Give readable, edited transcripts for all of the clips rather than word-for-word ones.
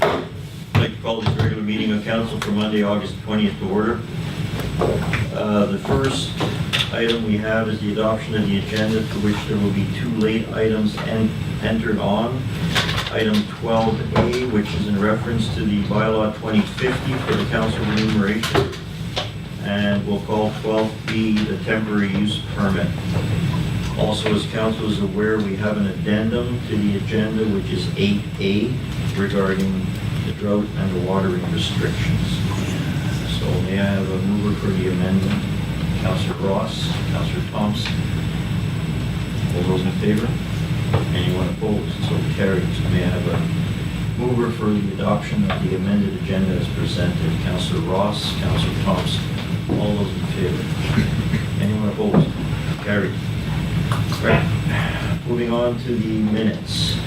I'd like to call this regular meeting of council for Monday, August 20th to order. The first item we have is the adoption of the agenda, for which there will be two late items entered on. Item 12A, which is in reference to the Bylaw 2050 for the council remuneration. And we'll call 12B the temporary use permit. Also, as council is aware, we have an addendum to the agenda, which is 8A, regarding the drought and the watering restrictions. So may I have a mover for the amendment? Councillor Ross, Councillor Thompson. All those in favor? Anyone opposed? So carried. May I have a mover for the adoption of the amended agenda as presented? Councillor Ross, Councillor Thompson. All those in favor? Anyone opposed? Carried. Right. Moving on to the minutes.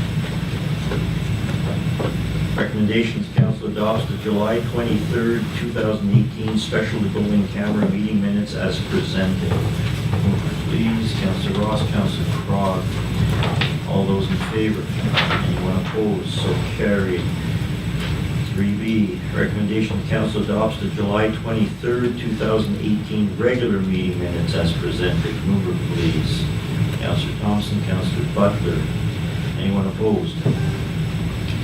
Recommendations, council adopts the July 23rd, 2018 special rolling camera meeting minutes as presented. Mover, please. Councillor Ross, Councillor Crog. All those in favor? Anyone opposed? So carried. 3B, recommendation the council adopts the July 23rd, 2018 regular meeting minutes as presented. Mover, please. Councillor Thompson, Councillor Butler. Anyone opposed?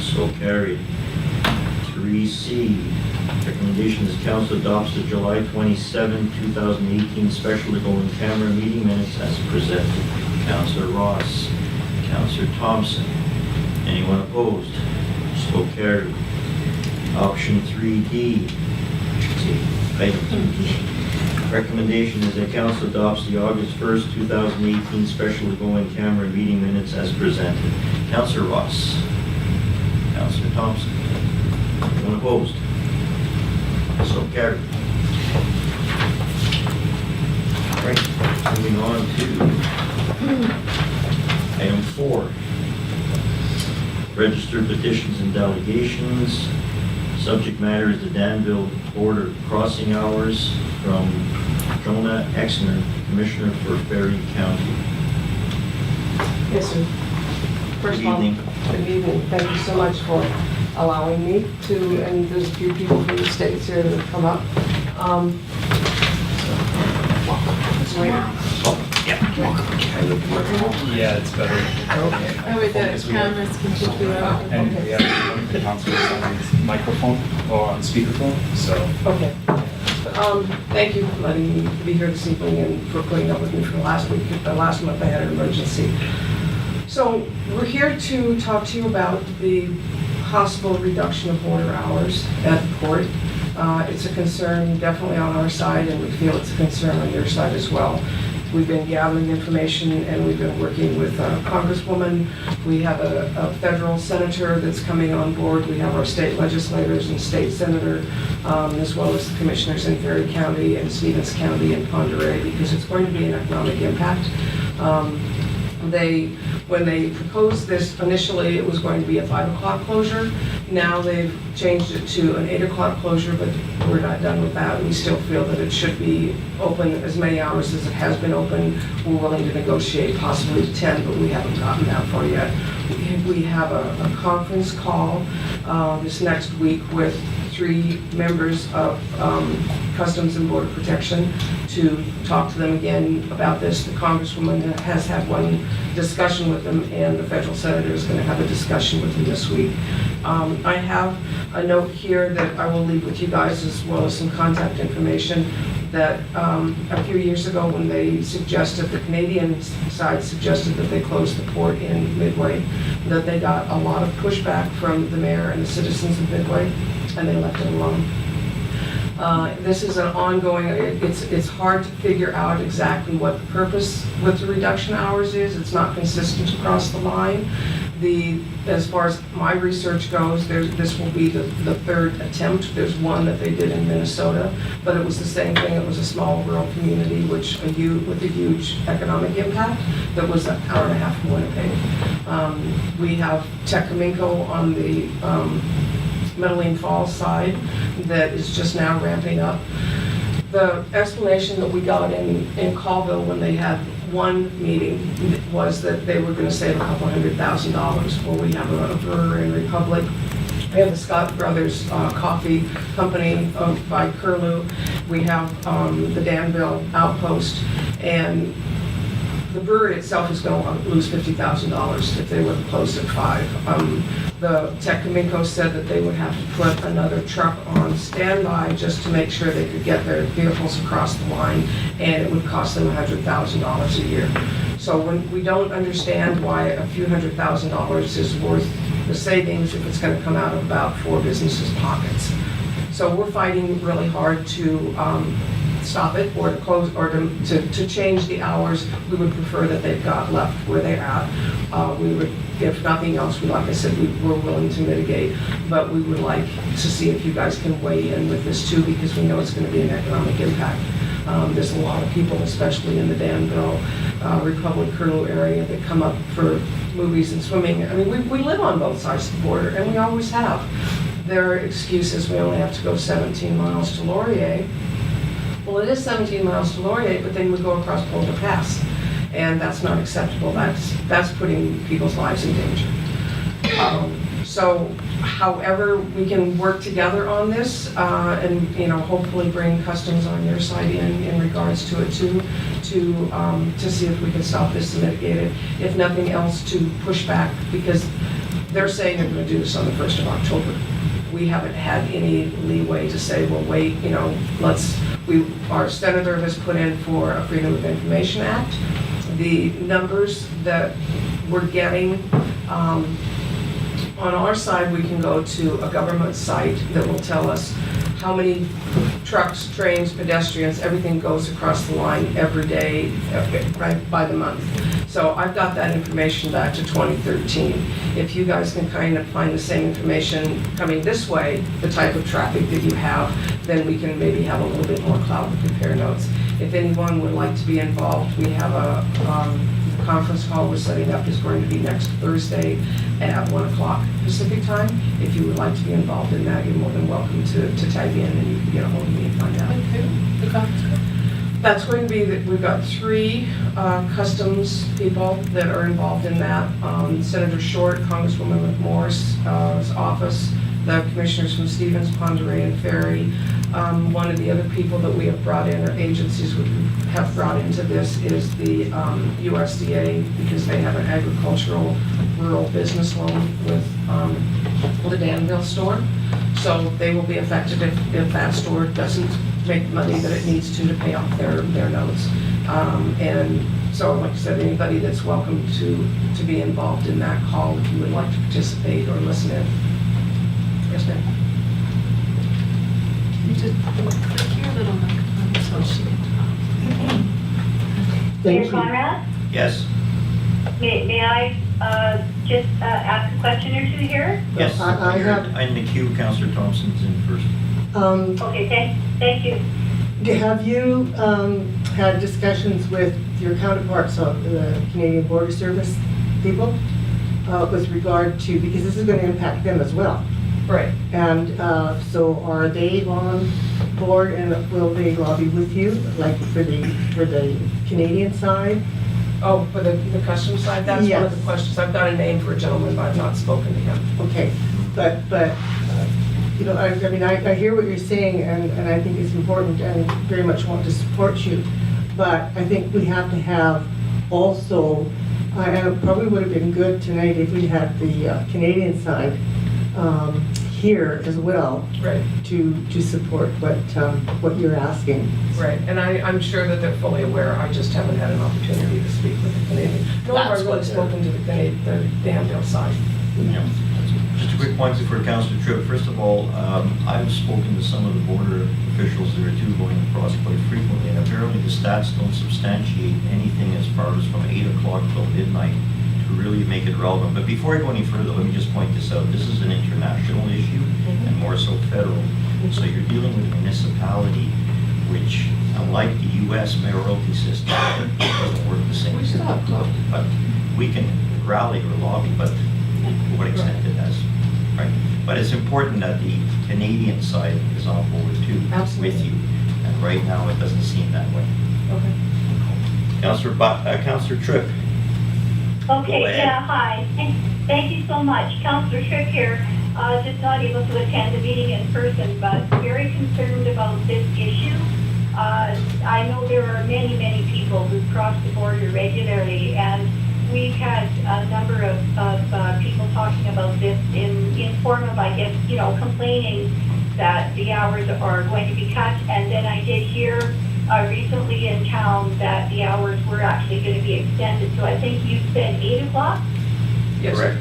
So carried. 3C, recommendation is council adopts the July 27, 2018 special rolling camera meeting minutes as presented. Councillor Ross, Councillor Thompson. Anyone opposed? So carried. Option 3D, item 3D. Recommendation is that council adopts the August 1st, 2018 special rolling camera meeting minutes as presented. Councillor Ross, Councillor Thompson. Anyone opposed? So carried. All right, moving on to item 4. Registered petitions and delegations. Subject matter is the Danville border crossing hours from Jonah Exner, Commissioner for Ferry County. Yes, sir. First of all, Good evening. good evening. Thank you so much for allowing me to, and there's a few people from the states here that have come up. Yeah, it's better. Okay. Oh, wait, the cameras can keep you out. And we have one of the councilors on microphone or on speakerphone, so. Okay. Thank you for letting me be here this evening and for putting up with me for the last week. The last month I had an emergency. So we're here to talk to you about the possible reduction of border hours at the port. It's a concern definitely on our side, and we feel it's a concern on your side as well. We've been gathering information, and we've been working with a congresswoman. We have a federal senator that's coming on board. We have our state legislators and state senator, as well as the commissioners in Ferry County and Stevens County and Ponderay, because it's going to be an economic impact. When they proposed this initially, it was going to be a 5 o'clock closure. Now they've changed it to an 8 o'clock closure, but we're not done with that. We still feel that it should be open as many hours as it has been open. We're willing to negotiate possibly to 10, but we haven't gotten that far yet. We have a conference call this next week with 3 members of Customs and Border Protection to talk to them again about this. The Congresswoman has had one discussion with them, and the federal senator is going to have a discussion with them this week. I have a note here that I will leave with you guys, as well as some contact information, that a few years ago when they suggested, the Canadian side suggested that they close the port in Midway, that they got a lot of pushback from the mayor and the citizens of Midway, and they left it alone. This is an ongoing, it's hard to figure out exactly what the purpose with the reduction hours is. It's not consistent across the line. As far as my research goes, this will be the third attempt. There's one that they did in Minnesota, but it was the same thing. It was a small rural community with a huge economic impact that was an hour and a half from Winnipeg. We have Tecaminco on the Medellin Falls side that is just now ramping up. The explanation that we got in Colville when they had one meeting was that they were going to save a couple $100,000. Well, we have a brewer in Republic We have the Scott Brothers Coffee Company by Curlew. We have the Danville Outpost, and the brewery itself is going to lose $50,000 if they were to close at 5. The Tecumseh said that they would have to put another truck on standby just to make sure they could get their vehicles across the line, and it would cost them $100,000 a year. So when we don't understand why a few $100,000 is worth the savings if it's going to come out of about 4 businesses' pockets. So we're fighting really hard to stop it or to close or to change the hours. We would prefer that they've got left where they're at. We would, if nothing else, like I said, we're willing to mitigate, but we would like to see if you guys can weigh in with this too, because we know it's going to be an economic impact. There's a lot of people, especially in the Danville, Republic, Curlew area, that come up for movies and swimming. I mean, we live on both sides of the border, and we always have. Their excuse is we only have to go 17 miles to Laurier. Well, it is 17 miles to Laurier, but then we go across Boulder Pass, and that's not acceptable. That's putting people's lives in danger. So, however, we can work together on this, and hopefully bring customs on your side in regards to it too, to see if we can stop this and mitigate it. If nothing else, to push back, because they're saying they're going to do this on the 1st of October. We haven't had any leeway to say, well, wait, our senator has put in for a Freedom of Information Act. The numbers that we're getting, on our side, we can go to a government site that will tell us how many trucks, trains, pedestrians, everything goes across the line every day, right by the month. So I've got that information back to 2013. If you guys can kind of find the same information coming this way, the type of traffic that you have, then we can maybe have a little bit more clout to compare notes. If anyone would like to be involved, we have a conference call we're setting up is going to be next Thursday at 1 o'clock Pacific time. If you would like to be involved in that, you're more than welcome to tag in, and you can get a hold of me and find out. The conference call? That's going to be that we've got 3 customs people that are involved in that. Senator Short, Congresswoman McMorris' office, the commissioners from Stevens, Ponderay, and Ferry. One of the other people that we have brought in, or agencies we have brought into this, is the USDA, because they have an agricultural rural business loan with the Danville store. So they will be affected if that store doesn't make the money that it needs to pay off their notes. And so, like I said, anybody that's welcome to be involved in that call if you would like to participate or listen in. Yes, ma'am. You just click your little microphone so she can talk. Mayor Conrad, Yes? may I just ask a question or two here? Yes. I have- In the queue, Councillor Thompson's in first. Okay, thank you. Have you had discussions with your counterparts of the Canadian Border Service people with regard to, because this is going to impact them as well? Right. And so are they on board, and will they lobby with you, like for the Canadian side? Oh, for the customs side, that's one of the Yes. questions. I've got a name for a gentleman, but I've not spoken to him. Okay, but I hear what you're saying, and I think it's important, and very much want to support you. But I think we have to have also, and it probably would have been good tonight if we had the Canadian side here as well Right, to support what you're asking. right. And I'm sure that they're fully aware. I just haven't had an opportunity to speak with the Canadian. Nor have I really spoken to the Danville side. Yeah. Just a quick point for Councillor Tripp. First of all, I've spoken to some of the border officials there too, going across quite frequently, and apparently the stats don't substantiate anything as far as from 8 o'clock till midnight to really make it relevant. But before I go any further, let me just point this out. This is an international issue and more so federal. So you're dealing with a municipality which, unlike the U.S. mayoralty system, doesn't work the same. But we can rally or lobby, but to what extent it does, right? But it's important that the Canadian side is on board too, Absolutely. with you. And right now, it doesn't seem that way. Okay. Councillor Tripp. Okay, Go ahead. yeah, hi. Thank you so much. Councillor Tripp here. just not able to attend the meeting in person, but very concerned about this issue. I know there are many, many people who cross the border regularly, and we've had a number of people talking about this in form of, I guess, complaining that the hours are going to be cut. And then I did hear recently in town that the hours were actually going to be extended. So I think you said 8 o'clock? Yes. Correct.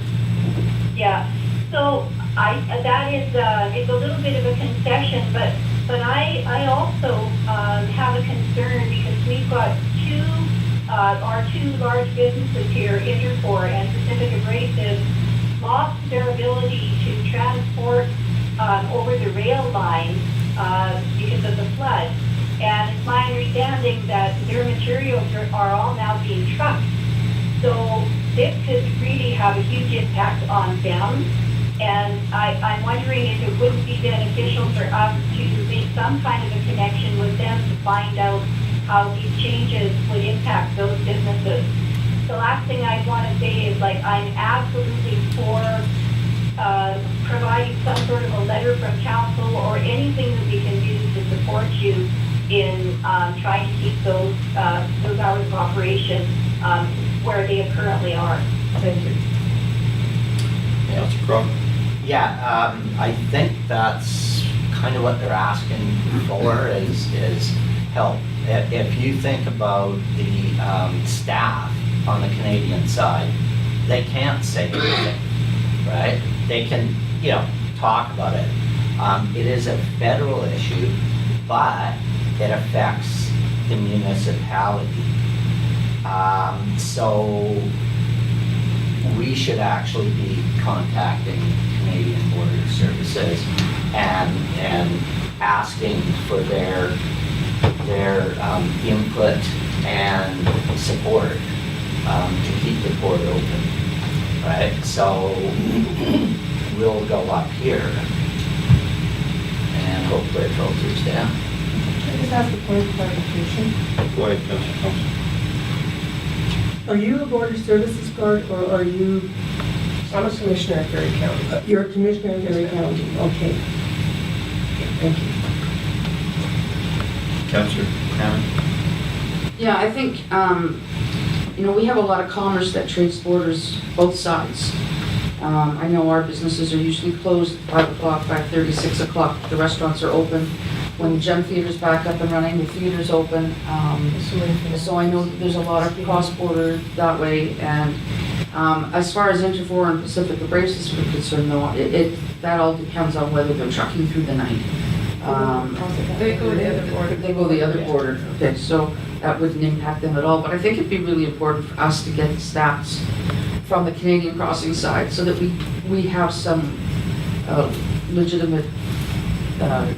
Yeah. So that is it's a little bit of a concession, but I also have a concern because we've got our two large businesses here, Interfor and Pacific Abrasive, lost their ability to transport over the rail line because of the flood. And it's my understanding that their materials are all now being trucked. So this could really have a huge impact on them. And I'm wondering if it wouldn't be beneficial for us to make some kind of a connection with them to find out how these changes would impact those businesses. The last thing I want to say is, I'm absolutely for providing some sort of a letter from council or anything that we can do to support you in trying to keep those hours of operation where they currently are. Thank you. Councillor Crog? Yeah, I think that's kind of what they're asking for is help. If you think about the staff on the Canadian side, they can't say anything, right? They can, talk about it. It is a federal issue, but it affects the municipality. So we should actually be contacting Canadian Border Services and asking for their input and support to keep the port open, right? So we'll go up here and hopefully it filters down. Can I just ask a point of clarification? Go ahead, Councillor Thompson. Are you a border services guard or are you, I'm a commissioner at Perry County. you're a commissioner in Perry County? Okay. Thank you. Councillor Hammond? Yeah, I think, we have a lot of commerce that trades borders both sides. I know our businesses are usually closed at 5 o'clock, 5:30, 6 o'clock. The restaurants are open. When the gym theater's back up and running, the theater's open. So I know that there's a lot of cross-border that way. And as far as Interfor and Pacific Abrasives are concerned, though, that all depends on whether they're trucking through the night. They go the other border. They go the other border. Okay, so that wouldn't impact them at all. But I think it'd be really important for us to get the stats from the Canadian crossing side so that we have some legitimate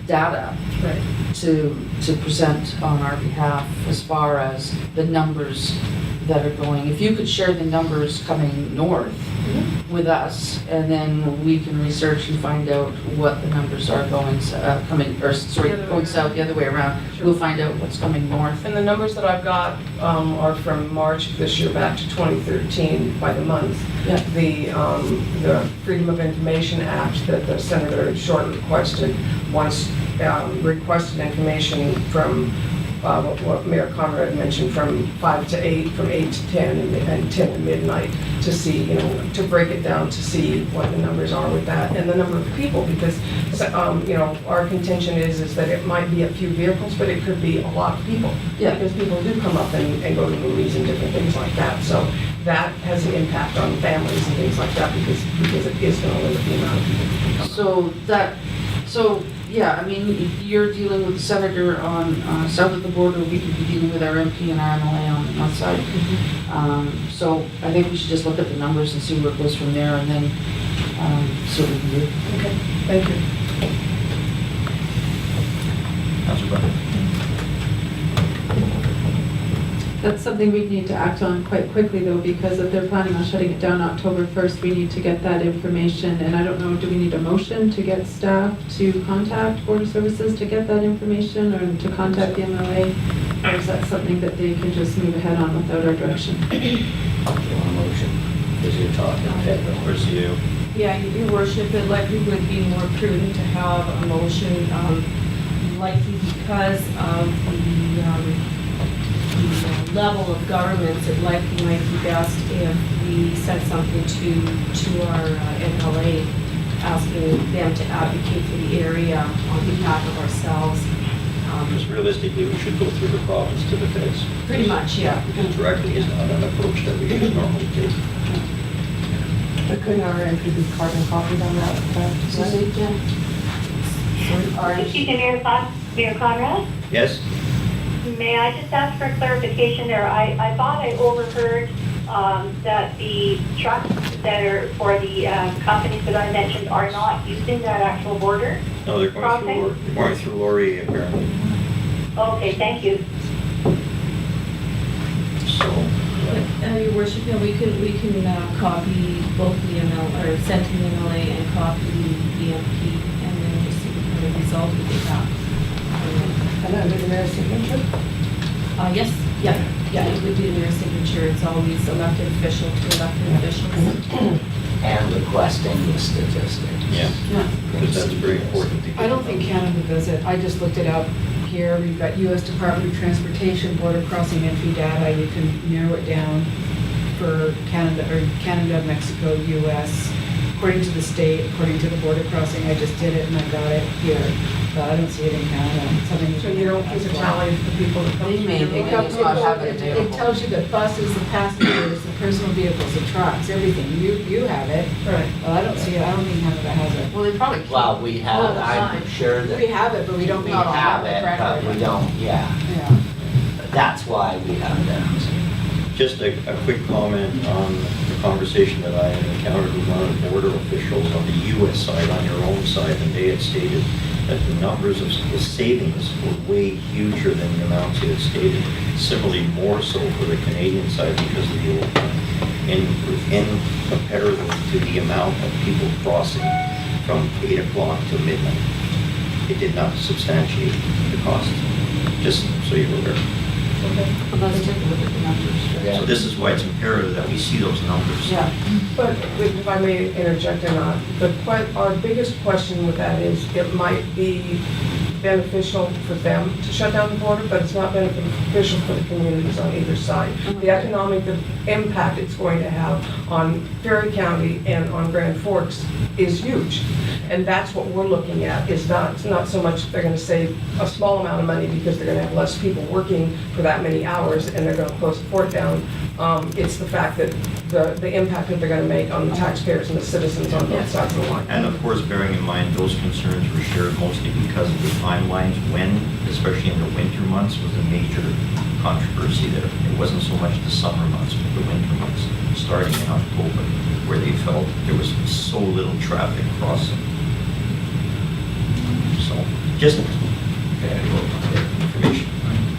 data Right. to present on our behalf as far as the numbers that are going. If you could share the numbers coming north with us, and then we can research and find out what the numbers are going going south the other way around. Sure. We'll find out what's coming north. And the numbers that I've got are from March of this year back to 2013 by the month. Yeah. The Freedom of Information Act that the Senator Short requested once requested information from what Mayor Conrad mentioned, from 5 to 8, from 8 to 10, and 10 to midnight, to see, to break it down to see what the numbers are with that, and the number of people, because, our contention is that it might be a few vehicles, but it could be a lot of people. Yeah. Because people do come up and go to movies and different things like that, so that has an impact on families and things like that, because it is going to limit the amount of people who can come. So, yeah, I mean, you're dealing with the senator on south of the border, we could be dealing with our MP and our MLA on the north side. So I think we should just look at the numbers and see where it goes from there, and then see what we can do. Okay, thank you. Councillor Brown? That's something we need to act on quite quickly, though, because if they're planning on shutting it down October 1st, we need to get that information. And I don't know, do we need a motion to get staff to contact Border Services to get that information, or to contact the MLA? Or is that something that they can just move ahead on without our direction? Do you want a motion? Because you're talking federal. Where's you? Yeah, your worship, it likely would be more prudent to have a motion, likely because of the level of governments, it likely might be best if we sent something to our NLA, asking them to advocate for the area on behalf of ourselves. Because realistically, we should go through the province to the feds. Pretty much, yeah. Because directly is not an approach that we should normally take. But couldn't our entry be carbon copied on that? Susie, Jen? Excuse me, Mayor Conrad? Yes? May I just ask for clarification there? I thought I overheard that the trucks that are for the companies that I mentioned are not using that actual border? No, they're going through Lori apparently. Okay, thank you. So, Your worship, we can copy both the ML, or send to the MLA and copy the MP, and then just see what kind of result we get back. And under the mayor's signature? Yes, yeah, it would be their signature. It's always elected official to elected officials. And requesting the statistics. yeah, because that's very important. to I don't get. think Canada does it. I just looked it up here. We've got U.S. Department of Transportation border crossing entry data. You can narrow it down for Canada, or Canada, Mexico, U.S. According to the state, according to the border crossing. I just did it and I got it here. But I don't see it in Canada. Something. So you don't keep a tally of the people that come They may, through? they It may not have it it available. tells you the buses, the passengers, the personal vehicles, the trucks, everything. You have it. Right. Well, I don't see it. I don't think Canada has it. Well, they probably keep. Well, we have, all the I'm time. sure that We have it, but we don't we make have it it, but record. we don't, yeah. Yeah. That's why we have that. Just a quick comment on the conversation that I encountered with one of the border officials on the US side, on your own side, and they had stated that the numbers of the savings were way huger than the amounts you had stated. Similarly, more so for the Canadian side because of the overtime. In comparative to the amount of people crossing from 8 o'clock to midnight, it did not substantiate the cost, just so you're aware. But let's take a look at the numbers. So this is why it's imperative that we see those numbers. Yeah. But if I may interject or not, our biggest question with that is it might be beneficial for them to shut down the border, but it's not beneficial for the communities on either side. The economic impact it's going to have on Ferry County and on Grand Forks is huge. And that's what we're looking at, is not so much they're going to save a small amount of money because they're going to have less people working for that many hours and they're going to close the fort down. It's the fact that the impact that they're going to make on the taxpayers and the citizens on both sides of the line. And of course, bearing in mind, those concerns were shared mostly because of the timelines when, especially in the winter months, was a major controversy there. It wasn't so much the summer months, but the winter months, starting in October, where they felt there was so little traffic crossing. So, just information.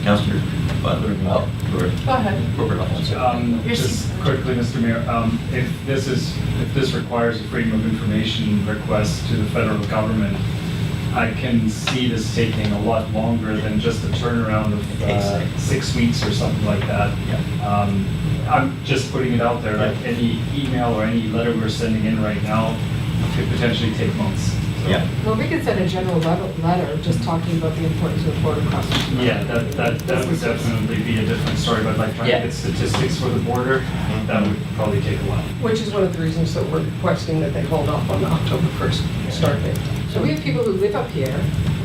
Councillor Butler. Oh. Go ahead. Robert Alfonso. Just quickly, Mr. Mayor, if this requires a freedom of information request to the federal government, I can see this taking a lot longer than just a turnaround of 6 weeks or something like that. I'm just putting it out there, like any email or any letter we're sending in right now could potentially take months. So, Yeah. Well, we could send a general letter just talking about the importance of border crossing. Yeah, that would definitely be a different story, but like trying to get statistics for the border, that would probably take a while. Which is one of the reasons that we're requesting that they hold off on the October 1st start date. So we have people who live up here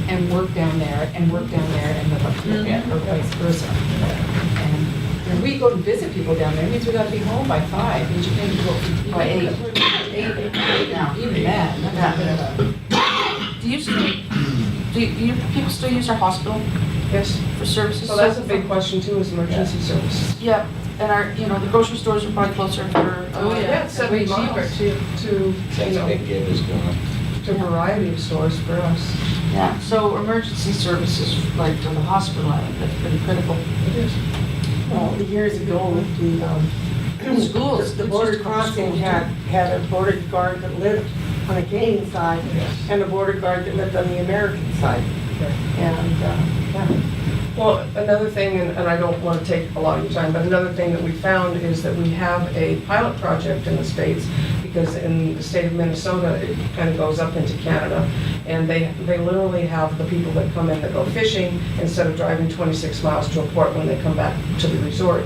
and work down there and work down there and live up here, or vice versa. And when we go and visit people down there, it means we gotta be home by 5, means you can't go By 8. 8 now. Even then, that's a bit of a. Do you people still use our hospital Yes. for services? So that's a big question too, is emergency services. Yeah, and our, the grocery stores are probably closer for. Yeah, it's way 70 miles cheaper. to, Since Big Give is going. to a variety of stores for us. Yeah, so emergency services, like to the hospital, I think that's pretty critical. It is. Well, years ago, Schools. the border crossing had a border guard that lived on the Canadian side and a border guard that lived on the American side. And, yeah. Well, another thing, and I don't want to take a lot of your time, but another thing that we found is that we have a pilot project in the States because in the state of Minnesota, it kind of goes up into Canada, and they literally have the people that come in that go fishing, instead of driving 26 miles to a port when they come back to the resort,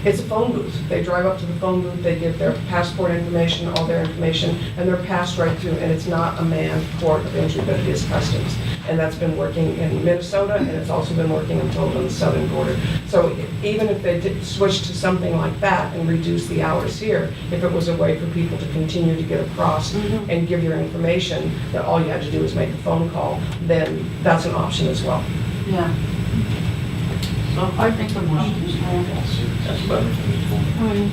it's a phone booth. They drive up to the phone booth, they give their passport information, all their information, and they're passed right through, and it's not a manned port of entry, but it is customs. And that's been working in Minnesota, and it's also been working, I'm told, on the southern border. So even if they did switch to something like that and reduce the hours here, if it was a way for people to continue to get across and give your information, that all you had to do was make a phone call, then that's an option as well. Yeah. So I make a motion. That's about it.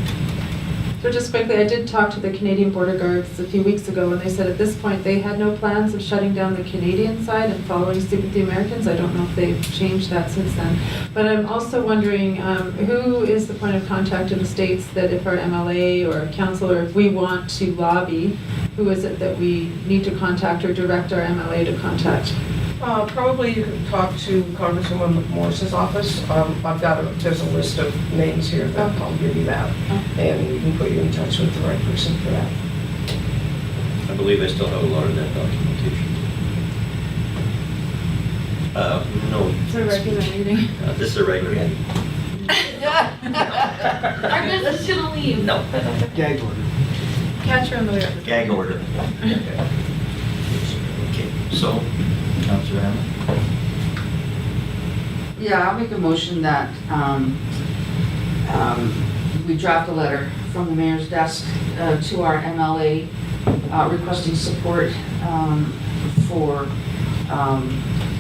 So just quickly, I did talk to the Canadian Border Guards a few weeks ago, and they said at this point they had no plans of shutting down the Canadian side and following suit with the Americans. I don't know if they've changed that since then. But I'm also wondering, who is the point of contact in the States that if our MLA or council, or if we want to lobby, who is it that we need to contact or direct our MLA to contact? Probably you could talk to Congresswoman Morris's office. There's a list of names here that I'll give you that, and we can put you in touch with the right person for that. I believe I still have a lot of that documentation. No. It's a regular meeting. This is a regular meeting. Our business is gonna leave. No. Gag order. Catch her in the way. Gag order. Okay, so, Councilor Hammond? Yeah, I'll make a motion that we draft a letter from the mayor's desk to our MLA requesting support for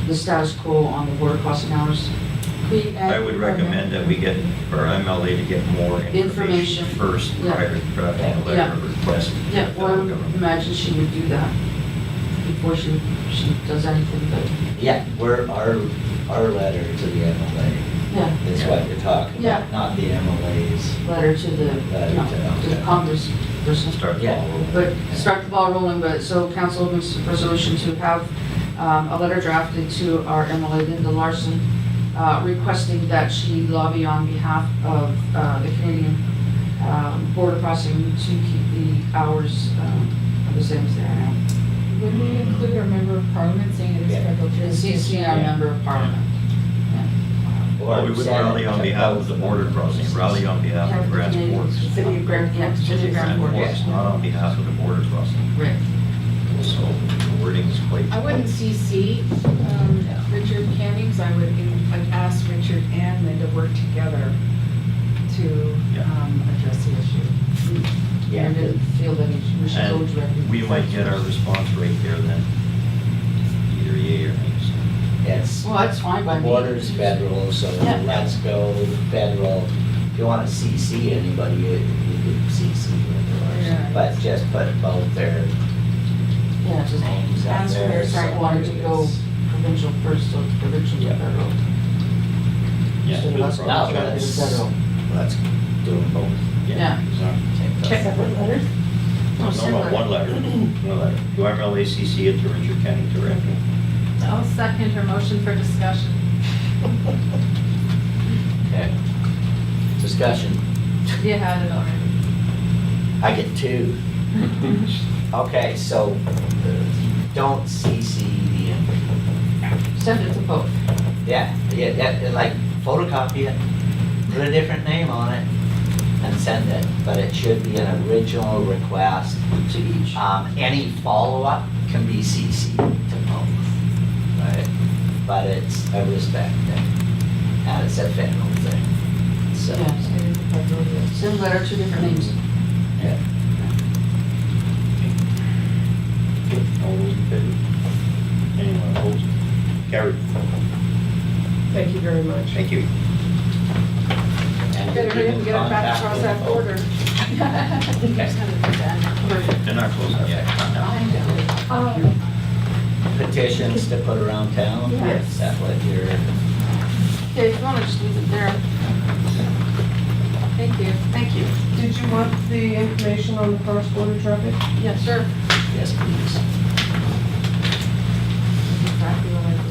the status quo on the border crossing hours. I would recommend that we get our MLA to get more information Information. first Yeah. prior to drafting a letter of request. to Yeah, the well, federal government. imagine she would do that before she does anything, but, Yeah, our letter to the MLA yeah, is what you're talking Yeah. about, not the MLA's. letter to the, Letter to the Congress person. Start the Yeah. ball rolling. But start the ball rolling, but so council makes a resolution to have a letter drafted to our MLA Linda Larson, requesting that she lobby on behalf of the Canadian border crossing to keep the hours the same as they are now. Would we include our member of parliament saying it is Yeah. federal And jurisdiction? CC our member of parliament. Well, we would rally on behalf of the border crossing, rally on behalf of Grants Forks. City of Grand, yeah, City of Grand Grants Forks. Forks, not on behalf of the border crossing. Right. So the wording is quite. I wouldn't CC Richard Canning, because I would like ask Richard and Linda work together to address the issue. Yeah, I didn't feel that we should go And directly. we might get our response right there then, either yea or nay. It's, Well, that's fine by the me. border's federal, so Yeah. let's go federal. If you want to CC anybody, you could CC Linda Yeah. Larson, but just put both their Yeah, just names up Answer there. their so I wanted to go it's- provincial first, so it's provincial to Yeah. federal. Yeah. So let's go No, to let's, federal. let's do them both. Yeah. Same thing. Separate letters? No, similar. one letter, one letter. Do MLA CC it to Richard County directly? I'll second her motion for discussion. Okay. Discussion. You had it already. I get two. Okay, so don't CC the, Send it to both. yeah, like photocopy it, put a different name on it and send it, but it should be an original request. To each. Any follow-up can be CC to both, right? But it's a respect thing, and it's a federal thing, so. Yeah. Send letter, two different names. Yeah. All those in favor? Anyone opposed? Carried. Thank you very much. Thank you. And Better hurry up and get it back contact across that info. border. They're not closing yet. I know. Petitions to put around town? Yes. Is that what you're? Okay, if you want to just leave it there. Thank you. Thank you. Did you want the information on the cross-border traffic? Yes, sir. Yes, please.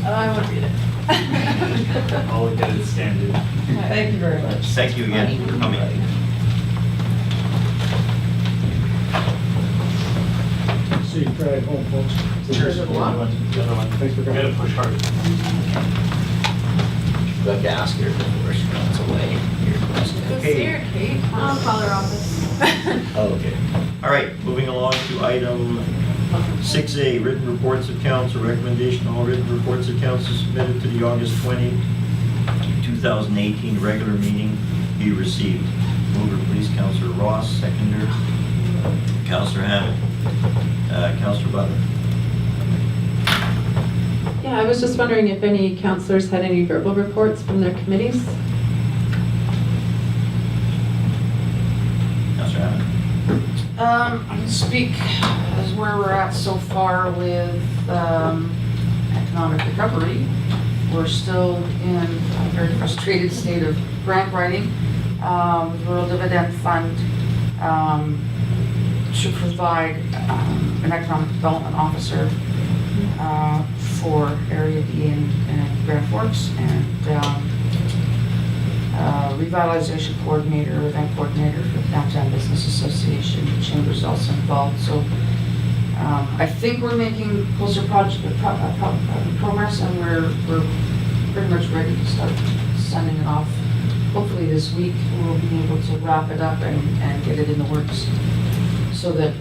I would read it. All we get is standard. Thank you very much. Thank you again for coming. So you drive home, folks. Here's the other one. Thanks for Gotta coming. push hard. We have to ask her before she runs away. Your question. Go see her, Kate. I'll call her office. Oh, okay. All right, moving along to item 6A, written reports of council. Recommendation, all written reports of council submitted to the August 20, 2018 regular meeting be received. Mover, please, Councillor Ross. Seconder, Councillor Hammond. Councillor Butler. Yeah, I was just wondering if any councillors had any verbal reports from their committees? Councillor Hammond. I can speak as where we're at so far with economic recovery. We're still in a very frustrated state of grant writing. The Rural Dividend Fund should provide an economic development officer for Area D and Grand Forks, and revitalization coordinator, event coordinator for the Downtown Business Association. The Chamber's also involved, so I think we're making closer progress, and we're pretty much ready to start sending it off. Hopefully this week we'll be able to wrap it up and get it in the works so that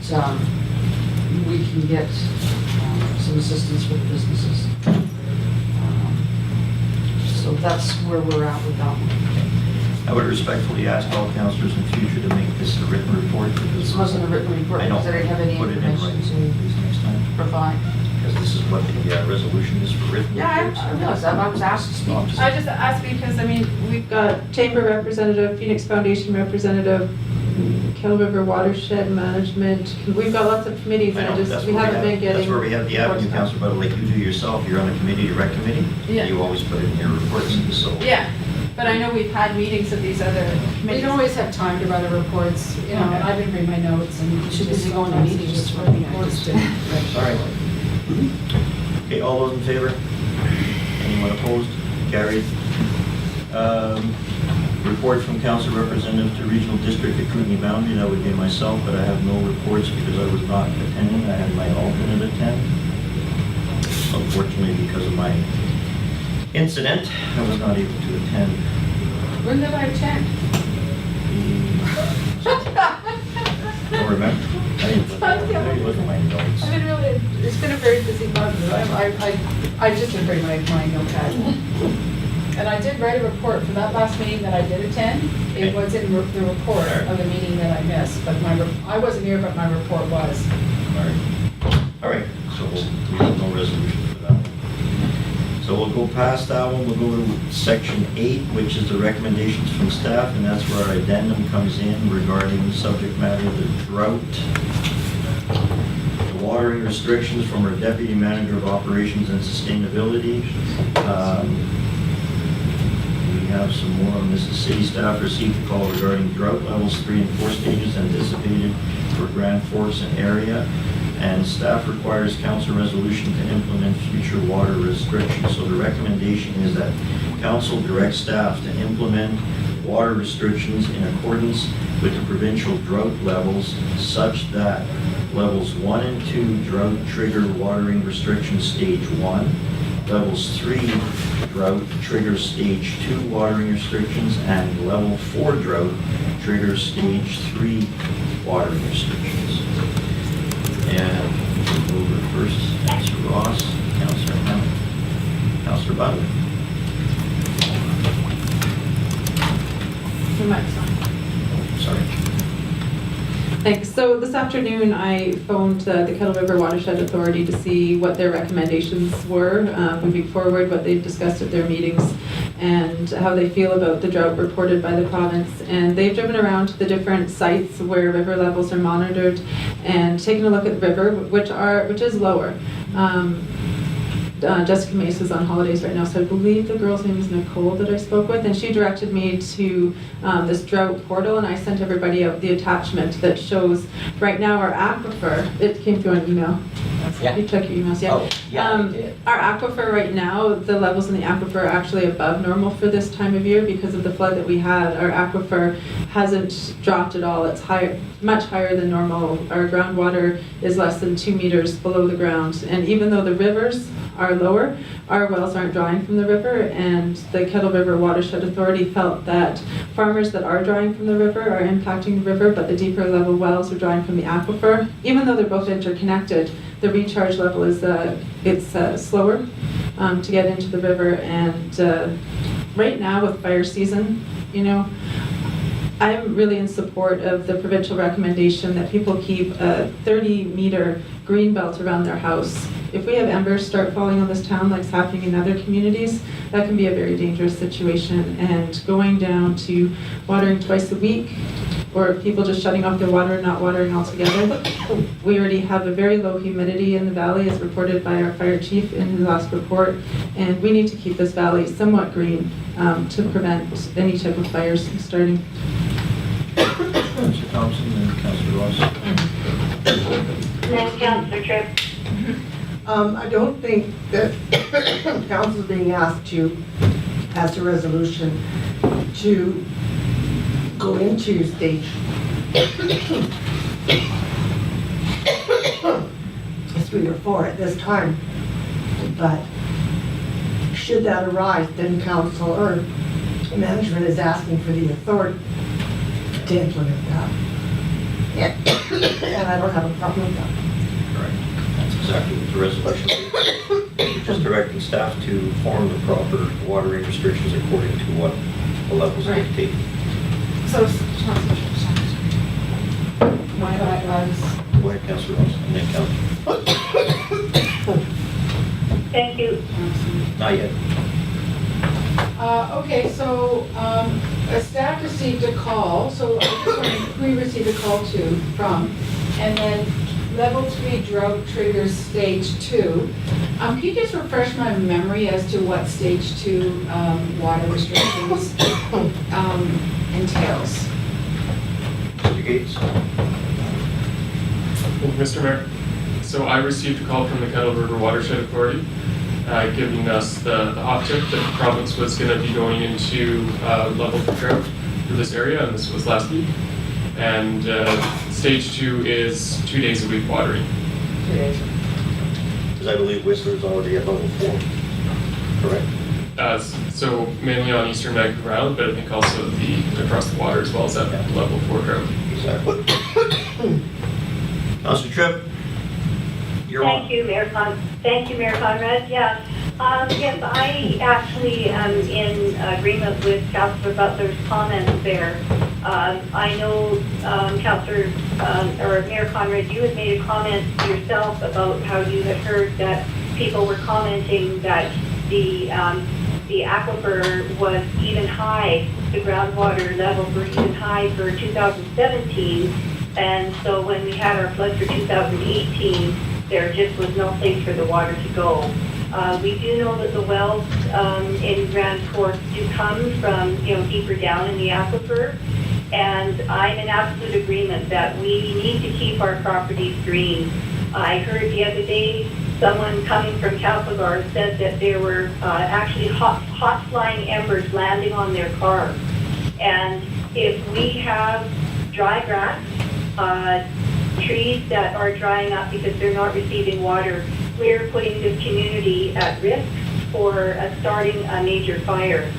we can get some assistance for the businesses. So that's where we're at with that one. I would respectfully ask all councillors in future to make this a written report because This wasn't a written report I know. because I didn't have any Put it in information writing, please, next time, to provide. because this is what the resolution is for written Yeah, reports. I realize that, but I was asked to speak. No, I'm just- I just asked because, I mean, we've got Chamber representative, Phoenix Foundation representative, Kettle River Watershed Management. We've got lots of committees I and know, that's we where haven't been getting. that's where we have the avenue, reports. Councillor, but like you do yourself, you're on a committee to rec committee. Yeah. You always put it in your reports, so. Yeah, but I know we've had meetings of these other We committees. don't always have time to write the reports, you know, I didn't read my notes and. Should just be going to sometimes meetings it's just for running, I reports. just didn't write. All right. Okay, all those in favor? Anyone opposed? Carried. Report from council representative to regional district at Kootenay boundary, that would be myself, but I have no reports because I was not attending. I had my alternate attend. Unfortunately, because of my incident, I was not able to attend. When did I attend? Don't remember. I didn't look at my notes. I've been really, it's been a very busy month, I just didn't bring my notepad. And I did write a report for that last meeting that I did attend. Okay. It was in the report of the meeting that I missed, but I wasn't here, but my report was. All right, so we have no resolution for that one. So we'll go past that one, we'll go to section 8, which is the recommendations from staff, and that's where our addendum comes in regarding the subject matter, the drought, the watering restrictions from our Deputy Manager of Operations and Sustainability. We have some more on this. The city staff received a call regarding drought levels 3 and 4 stages anticipated for Grand Forks and area. And staff requires council resolution to implement future water restrictions. So the recommendation is that council directs staff to implement water restrictions in accordance with the provincial drought levels such that levels 1 and 2 drought trigger watering restrictions stage 1, levels 3 drought triggers stage 2 watering restrictions, and level 4 drought triggers stage 3 watering restrictions. And we'll go over first, Councillor Ross, Councillor Hammond, Councillor Butler. The mic's on. Sorry. Thanks. So this afternoon, I phoned the Kettle River Watershed Authority to see what their recommendations were moving forward, what they've discussed at their meetings, and how they feel about the drought reported by the province. And they've driven around to the different sites where river levels are monitored and taken a look at the river, which is lower. Jessica Mace is on holidays right now, so I believe the girl's name is Nicole that I spoke with, and she directed me to this drought portal, and I sent everybody out the attachment that shows right now our aquifer. It came through an email. Yeah. You check your emails, yeah. Oh, yeah, I did. Our aquifer right now, the levels in the aquifer are actually above normal for this time of year because of the flood that we had. Our aquifer hasn't dropped at all. It's higher, much higher than normal. Our groundwater is less than 2 meters below the ground. And even though the rivers are lower, our wells aren't drawing from the river, and the Kettle River Watershed Authority felt that farmers that are drawing from the river are impacting the river, but the deeper level wells are drawing from the aquifer. Even though they're both interconnected, the recharge level is slower to get into the river. And right now with fire season, you know, I'm really in support of the provincial recommendation that people keep a 30-meter green belt around their house. If we have embers start falling on this town like it's happening in other communities, that can be a very dangerous situation. And going down to watering twice a week, or people just shutting off their water and not watering altogether. We already have a very low humidity in the valley, as reported by our fire chief in his last report, and we need to keep this valley somewhat green to prevent any type of fires from starting. Councillor Thompson and Councillor Ross. Then Councillor Tripp. I don't think that council is being asked to pass a resolution to go into stage 3 or 4 at this time. But should that arise, then council or management is asking for the authority to implement that. And I don't have a problem with that. Correct. That's exactly what the resolution is. Just directing staff to form the proper watering restrictions according to what the levels Right. dictate. So, My bylaws. Go ahead, Councillor Ross, and then Councillor. Thank you. Not yet. Okay, so staff received a call, so I just wondering who we received a call from, and then level 3 drought triggers stage 2. Can you just refresh my memory as to what stage 2 water restrictions entails? Mr. Gates? Mr. Mayor, so I received a call from the Kettle River Watershed Authority giving us the hot tip that the province was going to be going into level 3 drought for this area, and this was last week. And stage 2 is 2 days a week watering. 2 days. Because I believe Whistler's already at level 4, correct? So mainly on eastern Vancouver Island, but I think also across the water as well as at level 4 drought. Exactly. Councillor Tripp, you're on. Thank you, Mayor Conrad. Yes. Yes, I actually am in agreement with Councillor Butler's comments there. I know, Councillor, or Mayor Conrad, you had made a comment yourself about how you had heard that people were commenting that the aquifer was even high, the groundwater levels were even high for 2017. And so when we had our flood for 2018, there just was no place for the water to go. We do know that the wells in Grand Forks do come from, deeper down in the aquifer. And I'm in absolute agreement that we need to keep our properties green. I heard the other day someone coming from Castlegar said that there were actually hot flying embers landing on their car. And if we have dry grass, trees that are drying up because they're not receiving water, we're putting this community at risk for starting a major fire.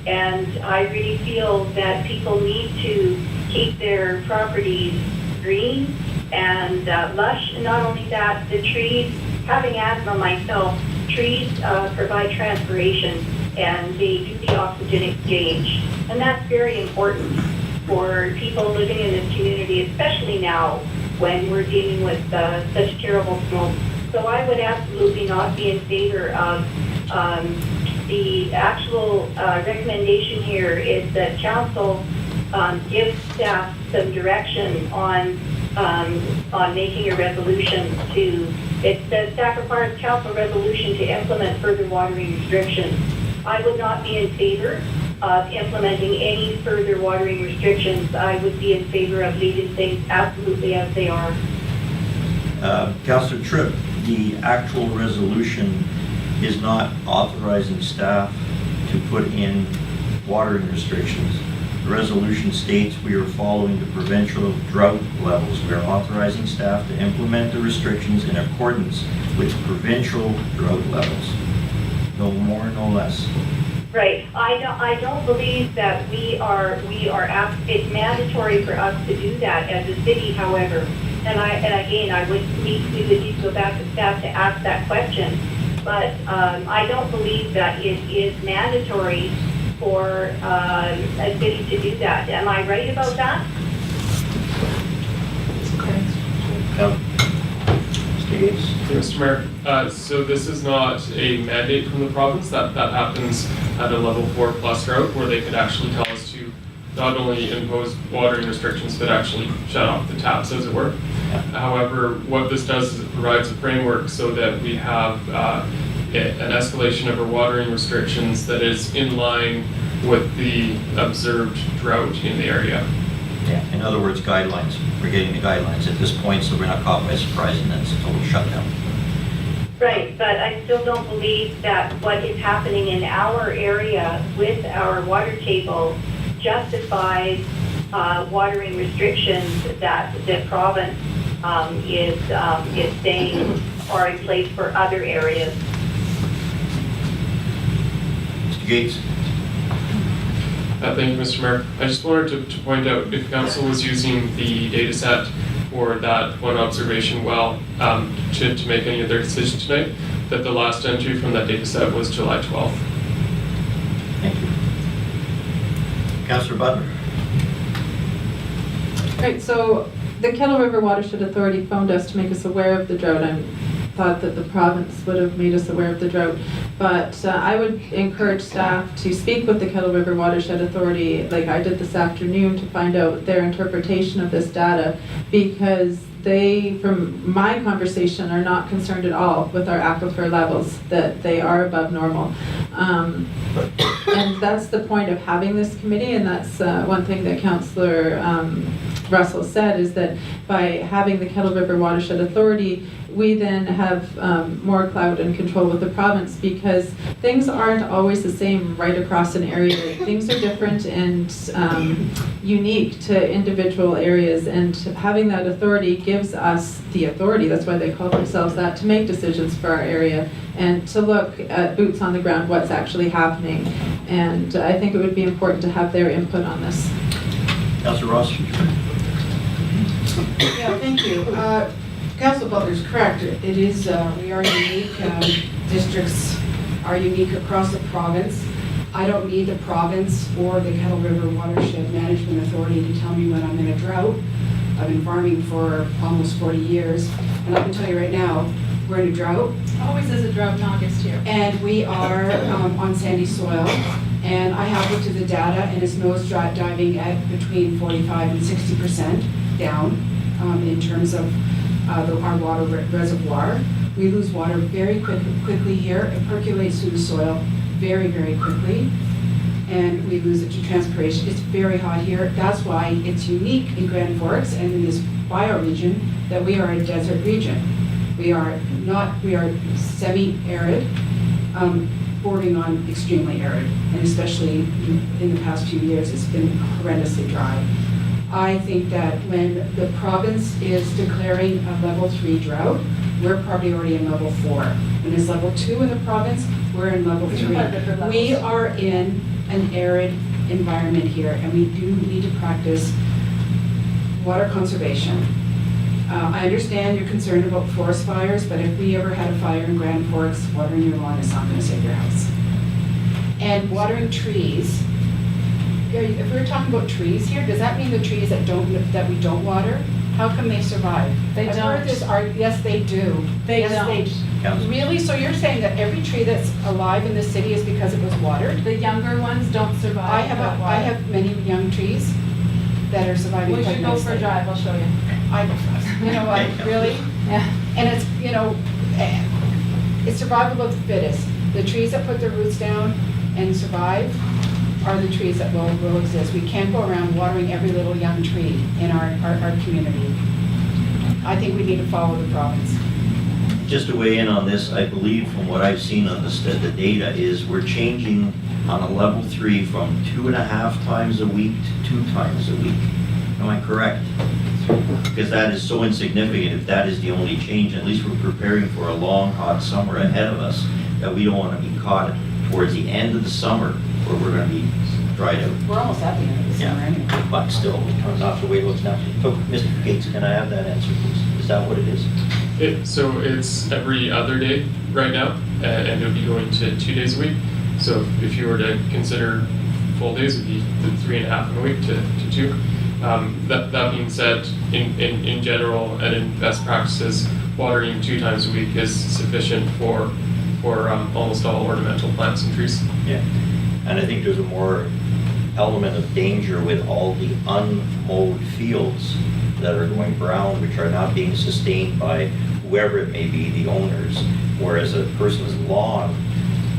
And I really feel that people need to keep their properties green and lush. And not only that, the trees, having asthma myself, trees provide transpiration and they do the oxygen exchange. And that's very important for people living in this community, especially now when we're dealing with such terrible smoke. So I would absolutely not be in favor of the actual recommendation here is that council give staff some direction on making a resolution to, it says staff requires council resolution to implement further watering restrictions. I would not be in favor of implementing any further watering restrictions. I would be in favor of leaving things absolutely as they are. Councillor Tripp, the actual resolution is not authorizing staff to put in watering restrictions. The resolution states we are following the provincial drought levels. We are authorizing staff to implement the restrictions in accordance with provincial drought levels. No more, no less. Right. I don't believe that it's mandatory for us to do that as a city, however. We would need to go back to staff to ask that question. But I don't believe that it is mandatory for a city to do that. Am I right about that? Mr. Gates? Mr. Mayor, so this is not a mandate from the province. That happens at a level 4+ drought where they could actually tell us to not only impose watering restrictions, but actually shut off the taps, as it were. However, what this does is it provides a framework so that we have an escalation of our watering restrictions that is in line with the observed drought in the area. Yeah, in other words, guidelines. We're getting the guidelines at this point, so we're not caught by surprise and then it's a total shutdown. Right, but I still don't believe that what is happening in our area with our water table justifies watering restrictions that the province is saying are in place for other areas. Mr. Gates? Thank you, Mr. Mayor. I just wanted to point out, if council was using the data set for that one observation well to make any of their decisions tonight, that the last entry from that data set was July 12th. Thank you. Councillor Butler? Right, so the Kettle River Watershed Authority phoned us to make us aware of the drought. I thought that the province would have made us aware of the drought, but I would encourage staff to speak with the Kettle River Watershed Authority, like I did this afternoon, to find out their interpretation of this data, because they, from my conversation, are not concerned at all with our aquifer levels, that they are above normal. And that's the point of having this committee, and that's one thing that Councillor Russell said, is that by having the Kettle River Watershed Authority, we then have more clout and control with the province, because things aren't always the same right across an area. Things are different and unique to individual areas, and having that authority gives us the authority, that's why they call themselves that, to make decisions for our area and to look at boots on the ground, what's actually happening. And I think it would be important to have their input on this. Councillor Ross? Yeah, thank you. Council Butler's correct. It is, we are unique. Districts are unique across the province. I don't need the province or the Kettle River Watershed Management Authority to tell me when I'm in a drought. I've been farming for almost 40 years, and I can tell you right now, we're in a drought. Always is a drought in August here. And we are on sandy soil. And I have looked at the data, and it's nose diving at between 45 and 60% down in terms of our water reservoir. We lose water very quickly here. It percolates through the soil very, very quickly. And we lose it to transpiration. It's very hot here. That's why it's unique in Grand Forks and in this bioregion that we are a desert region. We are semi-arid, bordering on extremely arid, and especially in the past few years, it's been horrendously dry. I think that when the province is declaring a level 3 drought, we're probably already in level 4. When it's level 2 in the province, we're in level 3. We are in an arid environment here, and we do need to practice water conservation. I understand you're concerned about forest fires, but if we ever had a fire in Grand Forks, watering your lawn is not going to save your house. And watering trees, if we're talking about trees here, does that mean the trees that we don't water? How come they survive? They I've don't. heard this yes, they do. They Yes, don't. Really? So you're saying that every tree that's alive in this city is because it was watered? The younger ones don't survive. I have many young trees that are surviving We quite should go for a nicely. drive, I'll show you. You know what, really? Yeah. And it's, it's survival of the fittest. The trees that put their roots down and survive are the trees that will exist. We can't go around watering every little young tree in our community. I think we need to follow the province. Just to weigh in on this, I believe from what I've seen on the data is we're changing on a level 3 from 2.5 times a week to 2 times a week. Am I correct? Because that is so insignificant if that is the only change. At least we're preparing for a long, hot summer ahead of us that we don't want to be caught towards the end of the summer where we're going to be dried out. We're almost at the end of the summer anyway. But still, not the way it looks now. So, Mr. Gates, can I have that answer, please? Is that what it is? So it's every other day right now, and it'll be going to 2 days a week. So if you were to consider full days, it'd be 3.5 in a week to 2. That being said, in general and in best practices, watering 2 times a week is sufficient for almost all ornamental plants and trees. Yeah. And I think there's a more element of danger with all the unmowed fields that are going brown, which are not being sustained by whoever it may be, the owners. Whereas a person's lawn,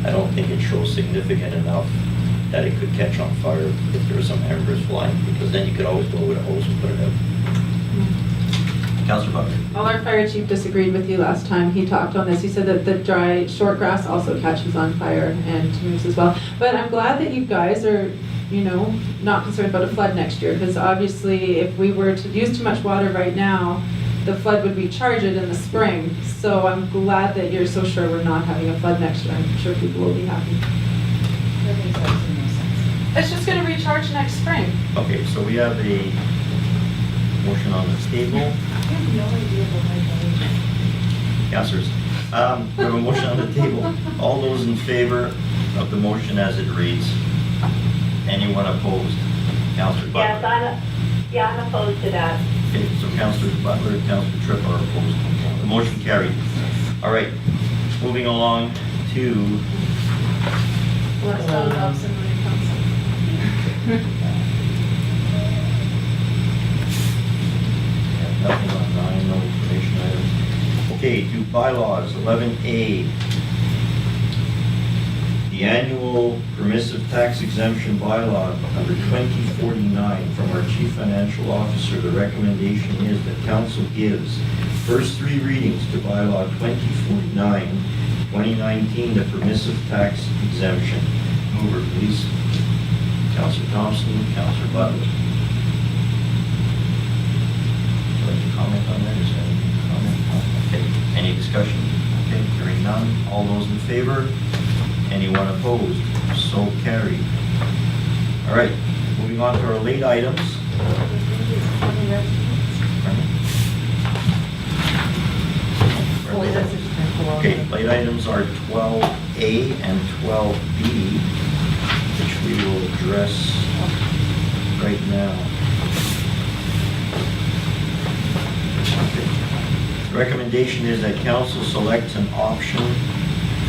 I don't think it shows significant enough that it could catch on fire if there were some embers flying, because then you could always go with a hose and put it out. Councillor Butler. Well, our fire chief disagreed with you last time he talked on this. He said that the dry short grass also catches on fire and moves as well. But I'm glad that you guys are, you know, not concerned about a flood next year, because obviously if we were to use too much water right now, the flood would recharge it in the spring. So I'm glad that you're so sure we're not having a flood next year. I'm sure people will be happy. That makes absolutely no sense. It's just gonna recharge next spring. Okay, so we have a motion on the table. I have no idea what my Councillors, we have a motion on the table. All those in favor of the motion as it reads? Anyone opposed? Councillor Butler? Yes, I'm opposed to that. Okay, so Councillor Butler and Councillor Tripp are opposed. The motion carried. All right, moving along to Let's go Dobson when it comes. nothing on 9, no information items. Okay, to bylaws, 11A. The annual permissive tax exemption bylaw number 2049 from our chief financial officer. The recommendation is that council gives first 3 readings to bylaw 2049, 2019, the permissive tax exemption. Mover, please. Councillor Thompson, Councillor Butler. Would you like to comment on that? Is there any comment? Okay, any discussion? Okay, hearing none. All those in favor? Anyone opposed? So carried. All right, moving on to our late items. Okay, late items are 12A and 12B, which we will address right now. The recommendation is that council selects an option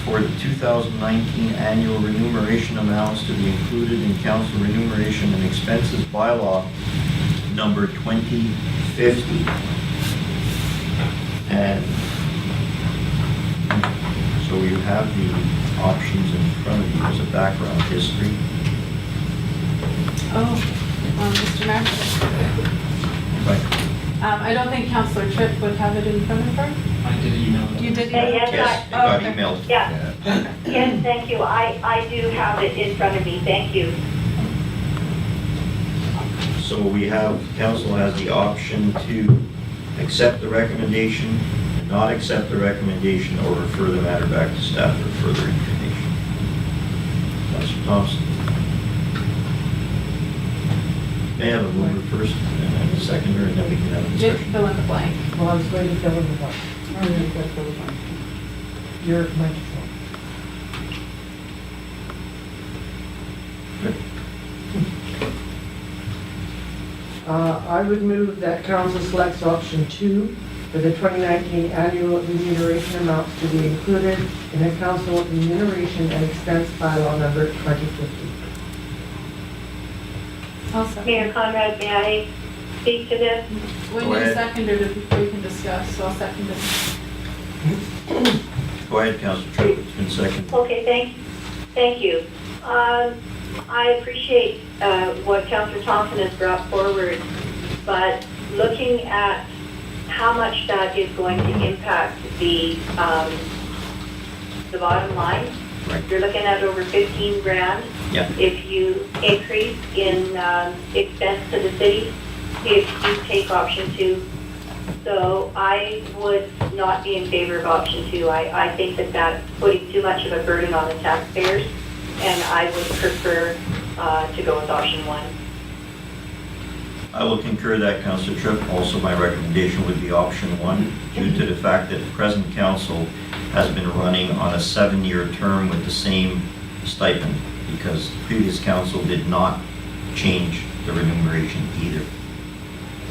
for the 2019 annual remuneration amounts to be included in council remuneration and expenses bylaw number 2050. And so you have the options in front of you as a background history. Oh, Mr. Mayor. Right. I don't think Councillor Tripp would have it in front of her. I did email them. You did Yes, email? Yes, it got okay. emailed. Yeah. Yes, thank you. I do have it in front of me. Thank you. So we have, council has the option to accept the recommendation, not accept the recommendation, or refer the matter back to staff for further information. Councillor Thompson. May I have a mover first, and then a seconder, and then we can have a Just discussion. fill in the blank. Well, I was going to fill in the blank. Your microphone. I would move that council selects option 2 for the 2019 annual remuneration amounts to be included in the council remuneration and expense bylaw number 2050. I'll second. Mayor Conrad, may I speak to this? We Go need a ahead. seconder before we can discuss, so I'll second it. Go ahead, Councillor Tripp, it's been seconded. Okay, thank you. I appreciate what Councillor Thompson has brought forward, but looking at how much that is going to impact the bottom line. Right. You're looking at over 15 grand. Yeah. If you increase in expense to the city, if you take option 2. So I would not be in favor of option 2. I think that that's putting too much of a burden on the taxpayers, and I would prefer to go with option 1. I will concur that, Councillor Tripp. Also, my recommendation would be option 1, due to the fact that the present council has been running on a 7-year term with the same stipend, because the previous council did not change the remuneration either.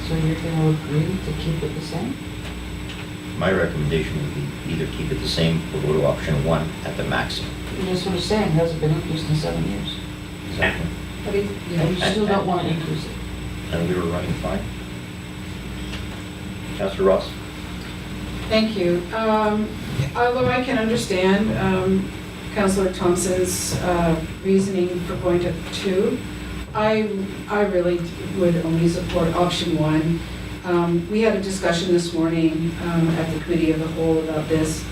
So you're gonna agree to keep it the same? My recommendation would be either keep it the same or go to option 1 at the maximum. That's what I'm saying, it hasn't been increased in 7 years. Exactly. But you still don't want to increase it. And we were running fine. Councillor Ross? Thank you. Although I can understand Councillor Thompson's reasoning for going to 2, I really would only support option 1. We had a discussion this morning at the Committee of the Whole about this.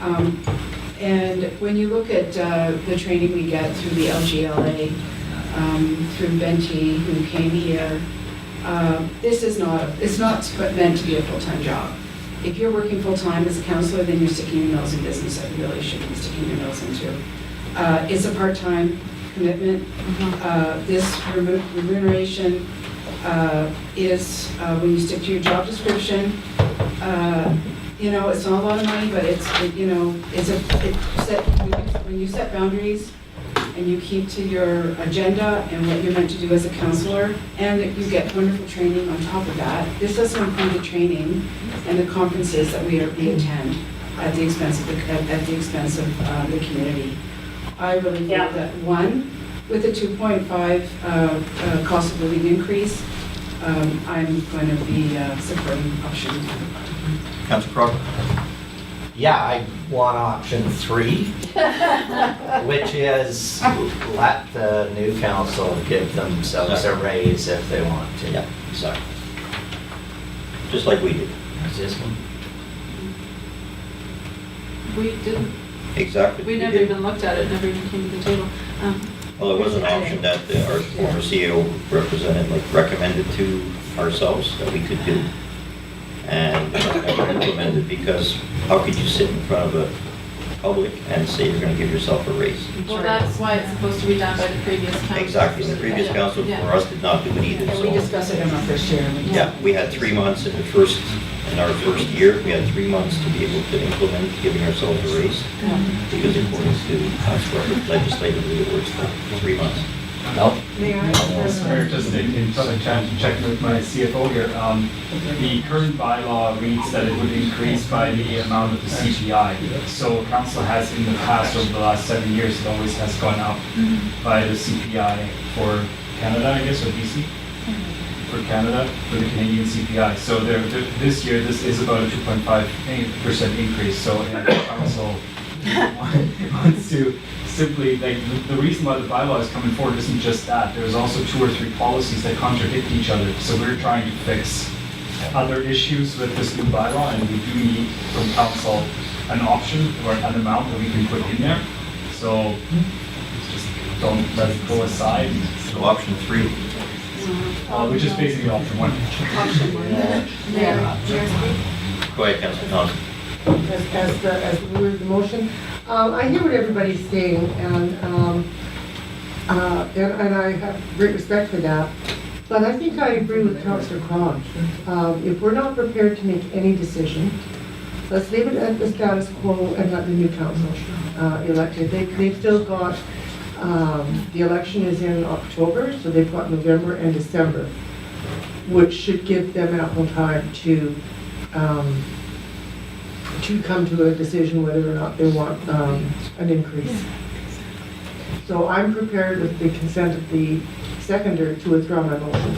And when you look at the training we get through the LGLA, through Benty, who came here, this is it's not meant to be a full-time job. If you're working full-time as a counselor, then you're sticking your nose in business that you really shouldn't be sticking your nose into. It's a part-time commitment. This remuneration is, when you stick to your job description, it's not a lot of money, but when you set boundaries and you keep to your agenda and what you're meant to do as a counselor, and that you get wonderful training on top of that. This doesn't include the training and the conferences that we attend at the expense of the community. I really think that 1, with a 2.5 cost of living increase, I'm going to be supporting option 1. Councillor Crocker? Yeah, I want option 3, which is let the new council give themselves a raise if they want to. Yeah, exactly. Just like we did. Is this one? We didn't, Exactly. we never did. even looked at it, never even came to the table. Well, it was an option that our former CEO represented, recommended to ourselves that we could do. And never implemented, because how could you sit in front of a public and say you're going to give yourself a raise? Well, that's why it's supposed to be done by the previous council. Exactly, and the previous council for us did not do it either, And we so. discussed it in our first year. Yeah, we had 3 months in our first year, we had 3 months to be able to implement giving ourselves a raise, because according to legislatively, it works for 3 months. Nope. Mayor, just in checking with my CFO here, the current bylaw reads that it would increase by the amount of the CPI. So council has in the past, over the last 7 years, it always has gone up by the CPI for Canada, I guess, or BC? For Canada, for the Canadian CPI. So this year, this is about a 2.5% increase. So council wants to simply, the reason why the bylaw is coming forward isn't just that. There's also 2 or 3 policies that contradict each other. So we're trying to fix other issues with this new bylaw, and we do need from council an option or an amount that we can put in there. So just don't let it go aside. So option 3. Which is basically option 1. Option 1. Go ahead, Councillor Thompson. As we read the motion, I hear what everybody's saying, and I have great respect for that. But I think I agree with Councillor Cron. If we're not prepared to make any decision, let's leave it at the status quo and let the new council elected. They've still got, the election is in October, so they've got November and December, which should give them ample time to come to a decision whether or not they want an increase. So I'm prepared with the consent of the seconder to withdraw my motion.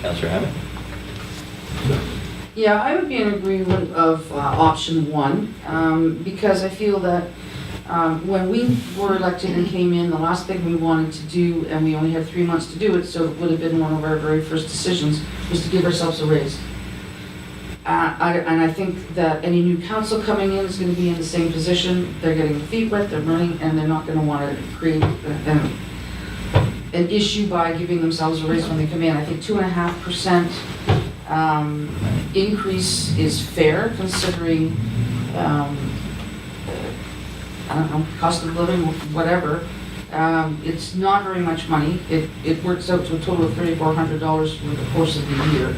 Councillor Hammond? Yeah, I would be in agreement of option 1, because I feel that when we were elected and came in, the last thing we wanted to do, and we only had 3 months to do it, so it would have been one of our very first decisions, was to give ourselves a raise. And I think that any new council coming in is gonna be in the same position. They're getting their feet wet, they're learning, and they're not gonna wanna create an issue by giving themselves a raise when they come in. I think 2.5% increase is fair considering, I don't know, cost of living, whatever. It's not very much money. It works out to a total of $3,400 over the course of the year.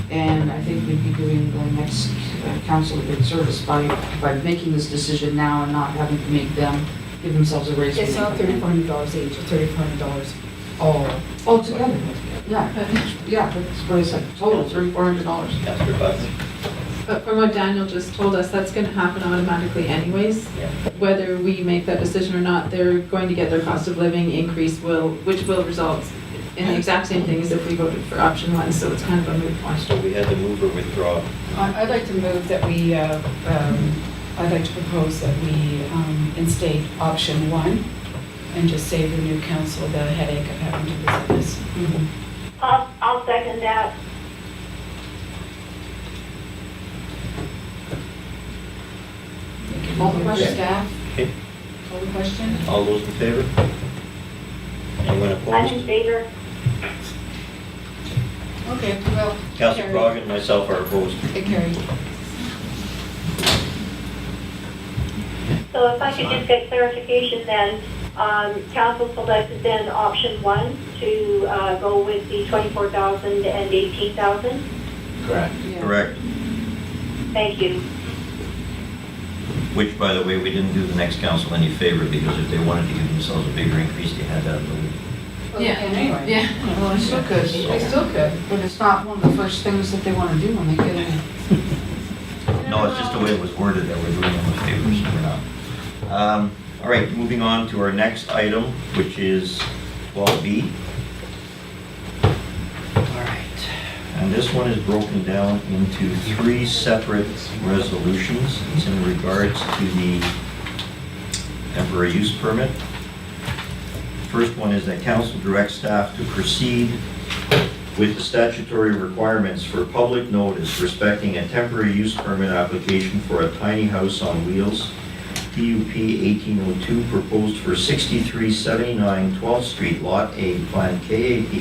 And I think we'd be doing the next council a good service by making this decision now and not having to make them give themselves a raise. It's not $3,400 each, it's $3,400 all. Altogether, yeah, that's what I said, total $3,400. Councillor Butts? But from what Daniel just told us, that's gonna happen automatically anyways. Yeah. Whether we make that decision or not, they're going to get their cost of living increase which will result in the exact same thing as if we voted for option 1, so it's kind of a moot point. So we had to move or withdraw. I'd like to move that we, I'd like to propose that we instate option 1 and just save the new council the headache of having to visit this. I'll second that. Call the question. Staff, Okay. call the question. All those in favor? Anyone I'm in opposed? favor. Okay, well. Councillor carried. Crog and myself are opposed. It carried. So if I could just get clarification then, council selected then option 1 to go with the 24,000 and 18,000? Correct. Yeah. Correct. Thank you. Which, by the way, we didn't do the next council any favor because if they wanted to give themselves a bigger increase, they had that ability. Well, they can anyway. Yeah, well, they still could. They still could. But it's not one of the first things that they want to do when they get in. No, it's just the way it was worded that we're doing them a favor, so we're not. All right, moving on to our next item, which is 12B. All right, and this one is broken down into 3 separate resolutions. It's in regards to the temporary use permit. First one is that council directs staff to proceed with the statutory requirements for public notice respecting a temporary use permit application for a tiny house on wheels, PUP 1802, proposed for 6379 12th Street, Lot A, Plan KAP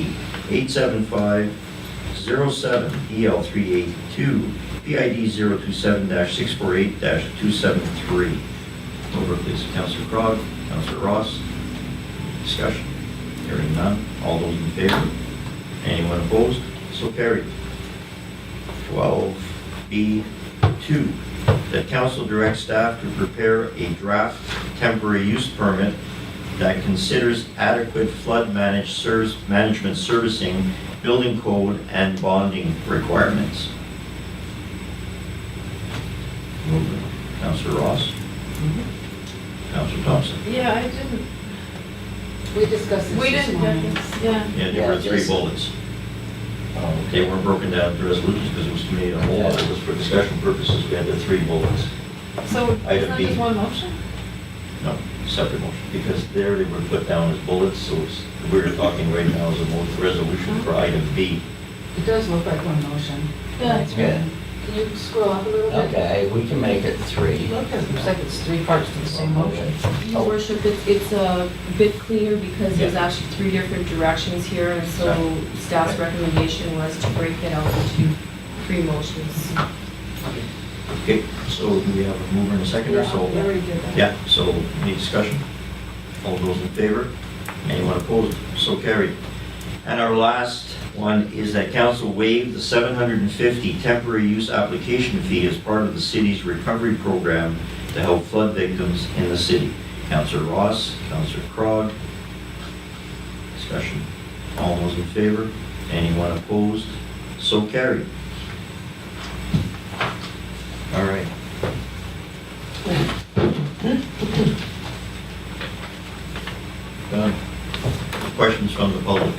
87507, EL382, PID 027-648-273. Over, please. Councillor Crog, Councillor Ross. Discussion. Hearing none. All those in favor? Anyone opposed? So carried. 12B2, that council directs staff to prepare a draft temporary use permit that considers adequate flood management servicing, building code, and bonding requirements. Movement. Councillor Ross? Councillor Thompson? Yeah, I didn't, We discussed this we this didn't morning. get this, yeah. Yeah, there were 3 bullets. They weren't broken down into resolutions because it was committee of the whole. It was for discussion purposes. We had the 3 bullets. So, is Item that B. just one motion? No, separate motion, because there they were put down as bullets, so we're talking right now as a resolution for item B. It does look like one motion. Yeah. Yeah. Can you scroll up a little bit? Okay, we can make it 3. Look, it looks like it's 3 parts to the same motion. Your worship, it's a bit cleaner because there's actually 3 different directions here, and so staff's recommendation was to break it out into 3 motions. Okay, so do we have a mover and a seconder? Yeah, So we already did that. yeah, so any discussion? All those in favor? Anyone opposed? So carried. And our last one is that council waive the $750 temporary use application fee as part of the city's recovery program to help flood victims in the city. Councillor Ross, Councillor Crog. Discussion. All those in favor? Anyone opposed? So carried. All right. Questions from the public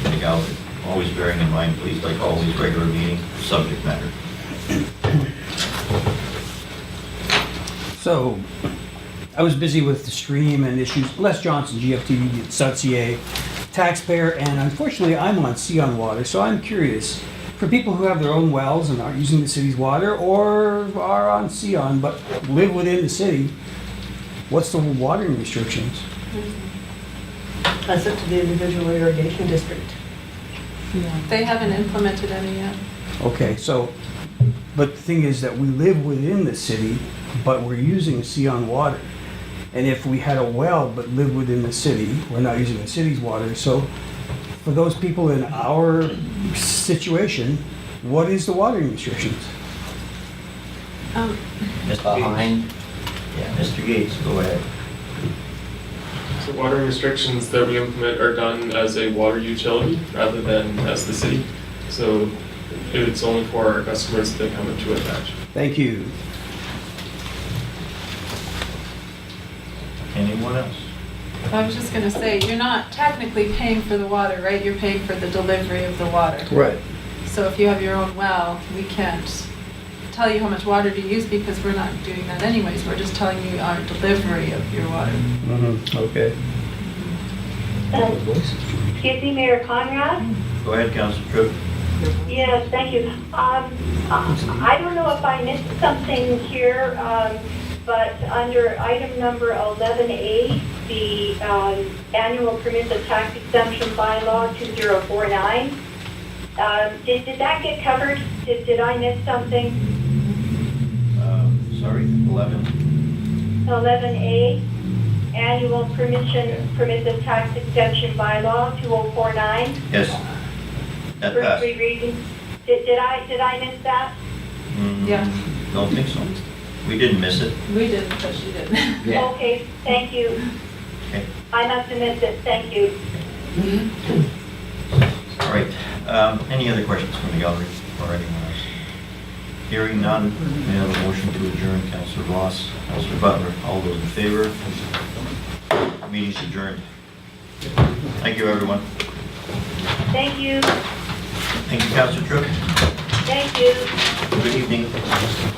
in the gallery? Always bearing in mind, please, like always, regular meeting, subject matter. So, I was busy with the stream and issues. Les Johnson, GFTV, .ca, taxpayer, and unfortunately, I'm on Sea on Water, so I'm curious. for people who have their own wells and aren't using the city's water, or are on Sion but live within the city, what's the watering restrictions? That's up to the individual irrigation district. They haven't implemented any yet. Okay, so, but the thing is that we live within the city, but we're using Sion water. And if we had a well but lived within the city, we're not using the city's water. So for those people in our situation, what is the watering restrictions? Behind, Yeah, Mr. Gates, go ahead. So watering restrictions that we implement are done as a water utility rather than as the city. So it's only for our customers that come into attach. Thank you. Anyone else? I was just gonna say, you're not technically paying for the water, right? You're paying for the delivery of the water. Right. So if you have your own well, we can't tell you how much water to use because we're not doing that anyways. We're just telling you our delivery of your water. Mm-hmm. Okay. Excuse me, Mayor Conrad? Go ahead, Councilor Tripp. Yes, thank you. I don't know if I missed something here, but under item number 11A, the annual permissive tax exemption bylaw 2049, did that get covered? Did I miss something? Sorry, 11. 11A, annual permissive tax exemption bylaw 2049. Yes. That First passed. three readings. Did I miss that? Yeah. Don't think so. We didn't miss it. We didn't, but she did. Okay, thank you. Okay. I must have missed it, thank you. All right. Any other questions from the gallery or anyone else? Hearing none, may I have a motion to adjourn? Councilor Ross, Councilor Butler, all those in favor? Meeting's adjourned. Thank you, everyone. Thank you, Thank you, Councilor Tripp. thank you. Good evening.